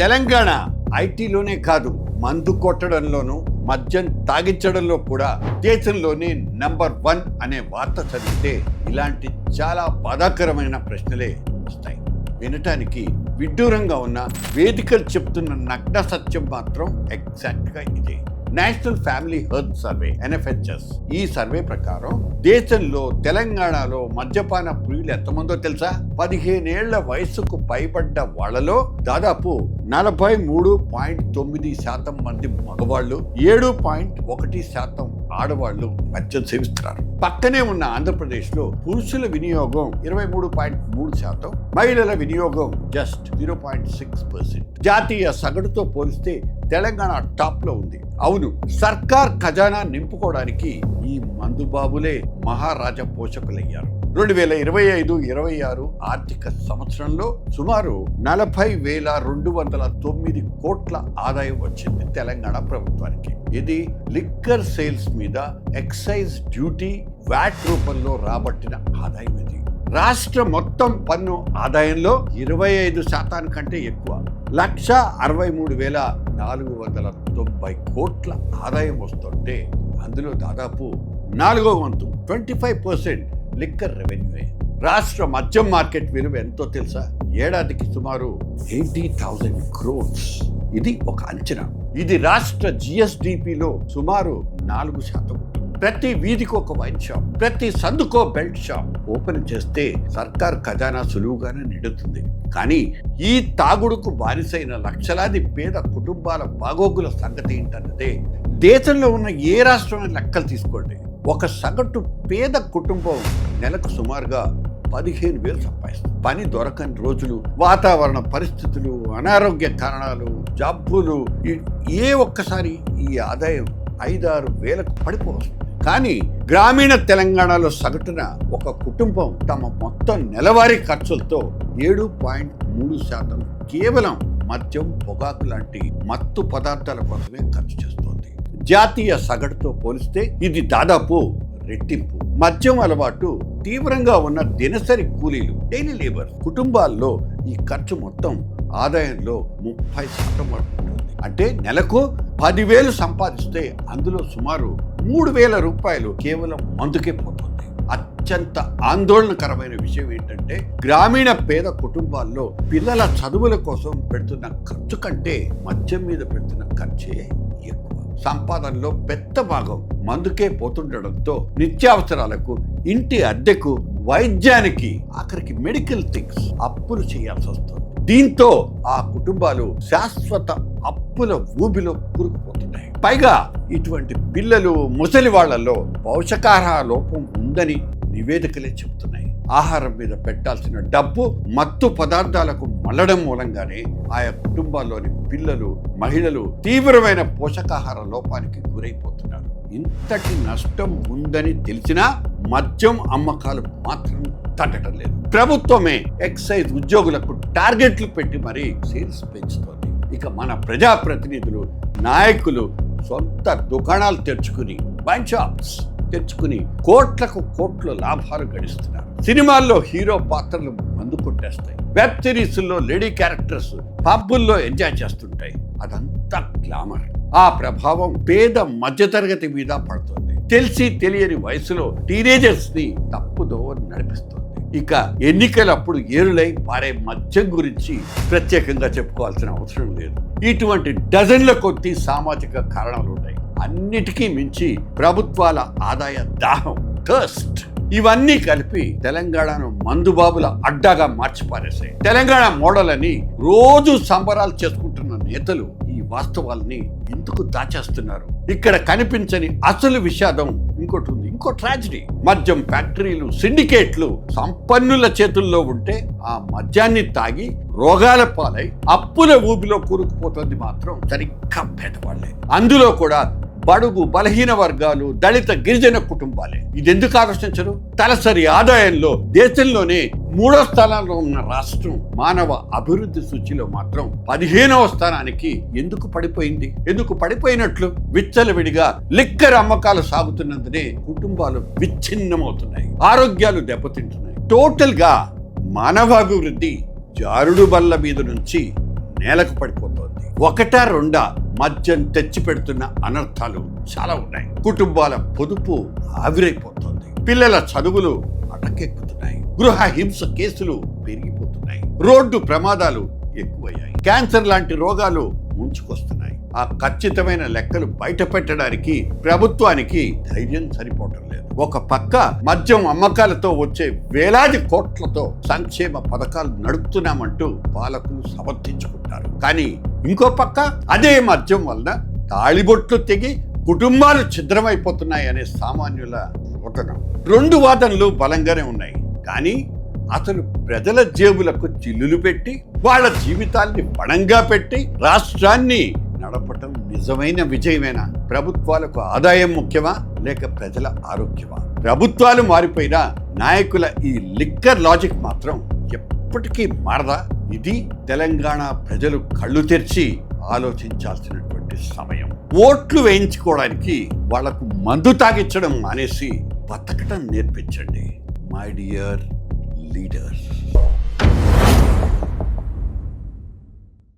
తెలంగాణ ఐటీలోనే కాదు, మందు కొట్టడంలోనూ మద్యం తాగించడంలో కూడా దేశంలోనే నంబర్ 1 అనే వార్త చదివితే ఇలాంటి చాలా బాధాకరమైన ప్రశ్నలే వస్తాయి. వినటానికి విడ్డూరంగా ఉన్న వేదికలు చెప్తున్న నగ్న సత్యం మాత్రం ఎగ్జాక్ట్గా ఇదే. National family health survey NFHS ఈ సర్వే ప్రకారం దేశంలో తెలంగాణలో మద్యపాన ప్రియులు ఎంతమందో తెలుసా? 15 ఏళ్ల వయసుకు పైబడ్డ వాళ్లలో దాదాపు 43.9% మంది మగవాళ్ళు, 7.1% ఆడవాళ్లు మద్యం సేవిస్తున్నారు. పక్కనే ఉన్న ఆంధ్రప్రదేశ్ లో పురుషుల వినియోగం 23.3%, మహిళల వినియోగం జస్ట్ 0.6%. జాతీయ సగటుతో పోలిస్తే తెలంగాణ టాప్ లో ఉంది. అవును, సర్కార్ ఖజానా నింపుకోవడానికి ఈ మందుబాబులే మహారాజా పోషకులయ్యారు. 2025-26 ఆర్థిక సంవత్సరంలో సుమారు 40,209 కోట్ల ఆదాయం వచ్చింది తెలంగాణ ప్రభుత్వానికి. ఇది లిక్కర్ సేల్స్ మీద ఎక్సైజ్ డ్యూటీ, వ్యాట్ రూపంలో రాబట్టిన ఆదాయం. ఇది రాష్ట్ర మొత్తం పన్ను ఆదాయంలో 25% కంటే ఎక్కువ, 163,490 కోట్ల ఆదాయం వస్తుంటే అందులో దాదాపు 4వ వంతు 25% లిక్కర్ రెవెన్యూ. రాష్ట్ర మద్యం మార్కెట్ విలువ ఎంతో తెలుసా? ఏడాదికి సుమారు 80,000 crores. ఇది ఒక అంచనా. ఇది రాష్ట్ర GSDPలో సుమారు 4%. ప్రతి వీధికి ఒక వైన్ షాప్, ప్రతి సందుకో బెల్ట్ షాప్ ఓపెన్ చేస్తే సర్కార్ ఖజానా సులువుగానే నిండుతుంది. కానీ ఈ తాగుడుకు బానిసైన లక్షలాది పేద కుటుంబాల బాగోగుల సంగతి ఏంటన్నదే దేశంలో ఉన్న ఏ రాష్ట్రం లెక్కలు తీసుకోండి. ఒక సగటు పేద కుటుంబం నెలకు సుమారుగా 15,000 సంపాదిస్తుంది. పని దొరకని రోజులు, వాతావరణ పరిస్థితులు, అనారోగ్య కారణాలు, జబ్బులు, ఏ ఒక్కసారి ఈ ఆదాయం 5-6 వేలకు పడిపోతుంది. కానీ గ్రామీణ తెలంగాణలో సగటున ఒక కుటుంబం తమ మొత్తం నెలవారీ ఖర్చులతో 7.3% కేవలం మద్యం, పొగాకు లాంటి మత్తు పదార్థాల కోసమే ఖర్చు చేస్తోంది. జాతీయ సగటుతో పోలిస్తే ఇది దాదాపు రెట్టింపు. మద్యం అలవాటు తీవ్రంగా ఉన్న దినసరి కూలీలు, డైలీ లేబర్ కుటుంబాల్లో ఈ ఖర్చు మొత్తం ఆదాయంలో 30% పడుతుంది. అంటే నెలకు 10,000 సంపాదిస్తే అందులో సుమారు 3,000 రూపాయలు కేవలం మందుకే పోతుంది. అత్యంత ఆందోళనకరమైన విషయం ఏంటంటే గ్రామీణ పేద కుటుంబాల్లో పిల్లల చదువుల కోసం పెడుతున్న ఖర్చు కంటే మద్యం మీద పెడుతున్న ఖర్చే ఎక్కువ. సంపాదనలో పెద్ద భాగం మందుకే పోతుండడంతో నిత్యావసరాలకు, ఇంటి అద్దెకు, వైద్యానికి, ఆఖరికి మెడికల్ థింగ్స్ అప్పులు చేయాల్సి వస్తుంది. దీంతో ఆ కుటుంబాలు శాశ్వత అప్పుల ఊబిలో కూరుకుపోతున్నాయి. పైగా ఇటువంటి పిల్లలు, ముసలి వాళ్లలో పోషకాహార లోపం ఉందని నివేదికలే చెబుతున్నాయి. ఆహారం మీద పెట్టాల్సిన డబ్బు మత్తు పదార్థాలకు మళ్లడం మూలంగానే ఆయా కుటుంబాల్లోని పిల్లలు, మహిళలు తీవ్రమైన పోషకాహార లోపానికి గురైపోతున్నారు. ఇంతటి నష్టం ఉందని తెలిసినా మద్యం అమ్మకాలు మాత్రం తగ్గటం లేదు. ప్రభుత్వమే ఎక్సైజ్ ఉద్యోగులకు టార్గెట్లు పెట్టి మరీ సేల్స్ పెంచుతోంది. ఇక మన ప్రజాప్రతినిధులు, నాయకులు సొంత దుకాణాలు తెరుచుకుని, వైన్ షాప్స్ తెచ్చుకుని కోట్లకు కోట్లు లాభాలు గడిస్తున్నారు. సినిమాల్లో హీరో పాత్రలు మందు కొట్టేస్తాయి. వెబ్ సిరీస్లో లేడీ క్యారెక్టర్స్ పబ్బుల్లో ఎంజాయ్ చేస్తుంటాయి. అదంతా గ్లామర్. ఆ ప్రభావం పేద మధ్యతరగతి మీద పడుతుంది. తెలిసి తెలియని వయసులో టీనేజర్స్ ని తప్పుదో నడిపిస్తుంది. ఇక ఎన్నికలప్పుడు ఏరులై పారే మద్యం గురించి ప్రత్యేకంగా చెప్పుకోవాల్సిన అవసరం లేదు. ఇటువంటి డజన్ల కొద్ది సామాజిక కారణాలు ఉన్నాయి. అన్నిటికీ మించి ప్రభుత్వాల ఆదాయ దాహం, థర్స్ట్, ఇవన్నీ కలిపి తెలంగాణను మందుబాబుల అడ్డాగా మార్చిపారేశాయి. తెలంగాణ మోడల్ అని రోజు సంబరాలు చేసుకుంటున్న నేతలు ఈ వాస్తవాల్ని ఎందుకు దాచేస్తున్నారు? ఇక్కడ కనిపించని అసలు విషాదం ఇంకోటి ఉంది, ఇంకో ట్రాజడీ. మద్యం ఫ్యాక్టరీలు, సిండికేట్లు సంపన్నుల చేతుల్లో ఉంటే ఆ మద్యాన్ని తాగి రోగాల పాలై అప్పుల ఊబిలో కూరుకుపోతుంది మాత్రం సరిగ్గా పేదవాళ్లే. అందులో కూడా బడుగు, బలహీన వర్గాలు, దళిత, గిరిజన కుటుంబాలే. ఇదెందుకు ఆలోచించరు? తలసరి ఆదాయంలో దేశంలోనే 3వ స్థానంలో ఉన్న రాష్ట్రం మానవ అభివృద్ధి సూచిలో మాత్రం 15వ స్థానానికి ఎందుకు పడిపోయింది? ఎందుకు పడిపోయినట్లు? విచ్చలవిడిగా లిక్కర్ అమ్మకాలు సాగుతున్నందునే కుటుంబాలు విచ్ఛిన్నమవుతున్నాయి, ఆరోగ్యాలు దెబ్బతింటున్నాయి. టోటల్ గా మానవాభివృద్ధి జారుడు బల్ల మీద నుంచి నేలకు పడిపోతోంది. ఒకటా రెండా మద్యం తెచ్చి పెడుతున్న అనర్థాలు చాలా ఉన్నాయి. కుటుంబాల పొదుపు ఆవిరైపోతోంది. పిల్లల చదువులు అటకెక్కుతున్నాయి. గృహ హింస కేసులు పెరిగిపోతున్నాయి. రోడ్డు ప్రమాదాలు ఎక్కువయ్యాయి. క్యాన్సర్ లాంటి రోగాలు ముంచుకొస్తున్నాయి. ఆ ఖచ్చితమైన లెక్కలు బయట పెట్టడానికి ప్రభుత్వానికి ధైర్యం సరిపోవటం లేదు. ఒక పక్క మద్యం అమ్మకాలతో వచ్చే వేలాది కోట్లతో సంక్షేమ పథకాలు నడుపుతున్నామంటూ పాలకులు సమర్థించుకుంటారు. కానీ ఇంకో పక్క అదే మద్యం వలన తాళిబొట్లు తెగి కుటుంబాలు ఛిద్రమైపోతున్నాయి అనే సామాన్యుల రోదన. రెండు వాదనలు బలంగానే ఉన్నాయి. కానీ అసలు ప్రజల జేబులకు చిల్లులు పెట్టి వాళ్ళ జీవితాల్ని పణంగా పెట్టి రాష్ట్రాన్ని నడపటం నిజమైన విజయమేనా? ప్రభుత్వాలకు ఆదాయం ముఖ్యమా లేక ప్రజల ఆరోగ్యమా? ప్రభుత్వాలు మారిపోయినా నాయకుల ఈ లిక్కర్ లాజిక్ మాత్రం ఎప్పటికీ మారదా? ఇది తెలంగాణ ప్రజలు కళ్ళు తెరిచి ఆలోచించాల్సినటువంటి సమయం. ఓట్లు వేయించుకోవడానికి వాళ్లకు మందు తాగించడం మానేసి బతకటం నేర్పించండి మై డియర్ leaders.